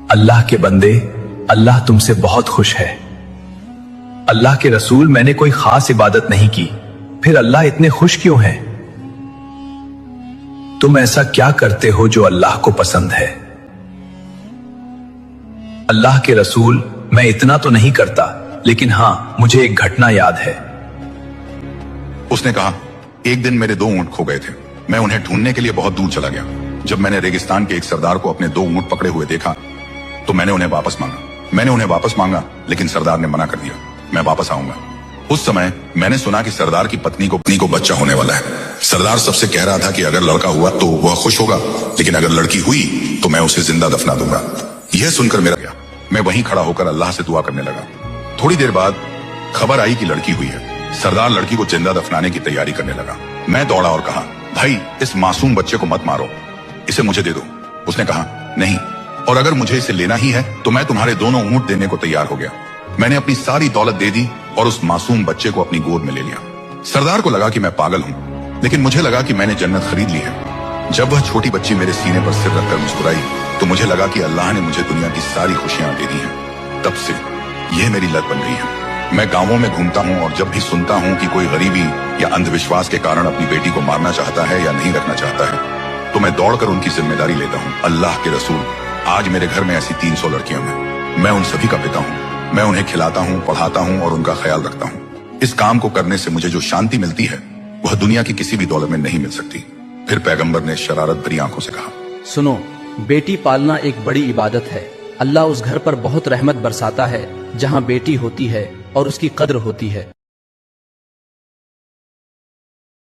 अल्लाह के बंदे, अल्लाह तुमसे बहुत खुश है। अल्लाह के रसूल, मैंने कोई खास इबादत नहीं की, फिर अल्लाह इतने खुश क्यों हैं? तुम ऐसा क्या करते हो जो अल्लाह को पसंद है? अल्लाह के रसूल, मैं इतना तो नहीं करता, लेकिन हां, मुझे एक घटना याद है। उसने कहा, एक दिन मेरे 2 ऊंट खो गए थे। मैं उन्हें ढूंढने के लिए बहुत दूर चला गया। जब मैंने रेगिस्तान के एक सरदार को अपने 2 ऊंट पकड़े हुए देखा तो मैंने उन्हें वापस मांगा, लेकिन सरदार ने मना कर दिया, मैं वापस आऊंगा। उस समय मैंने सुना कि सरदार की पत्नी को बच्चा होने वाला है। सरदार सबसे कह रहा था कि अगर लड़का हुआ तो वह खुश होगा, लेकिन अगर लड़की हुई तो मैं उसे जिंदा दफना दूंगा। यह सुनकर मेरा गया, मैं वहीं खड़ा होकर अल्लाह से दुआ करने लगा। थोड़ी देर बाद खबर आई कि लड़की हुई है। सरदार लड़की को जिंदा दफनाने की तैयारी करने लगा। मैं दौड़ा और कहा, भाई, इस मासूम बच्चे को मत मारो, इसे मुझे दे दो। उसने कहा, नहीं, और अगर मुझे इसे लेना ही है तो मैं तुम्हारे दोनों ऊंट देने को तैयार हो गया। मैंने अपनी सारी दौलत दे दी और उस मासूम बच्चे को अपनी गोद में ले लिया। सरदार को लगा कि मैं पागल हूं, लेकिन मुझे लगा कि मैंने जन्नत खरीद ली है। जब वह छोटी बच्ची मेरे सीने पर सिर रखकर मुस्कुराई तो मुझे लगा कि अल्लाह ने मुझे दुनिया की सारी खुशियां दे दी हैं। तब से यह मेरी लत बन गई है। मैं गांवों में घूमता हूं और जब भी सुनता हूं कि कोई गरीबी या अंधविश्वास के कारण अपनी बेटी को मारना चाहता है या नहीं रखना चाहता है, तो मैं दौड़कर उनकी जिम्मेदारी लेता हूं। अल्लाह के रसूल, आज मेरे घर में ऐसी 300 लड़कियां हैं। मैं उन सभी का पिता हूं। मैं उन्हें खिलाता हूं, पढ़ाता हूं और उनका ख्याल रखता हूं। इस काम को करने से मुझे जो शांति मिलती है वह दुनिया की किसी भी दौलत में नहीं मिल सकती। फिर पैगंबर ने शरारत भरी आंखों से कहा, सुनो, बेटी पालना एक बड़ी इबादत है। अल्लाह उस घर पर बहुत रहमत बरसाता है जहाँ बेटी होती है और उसकी कद्र होती है।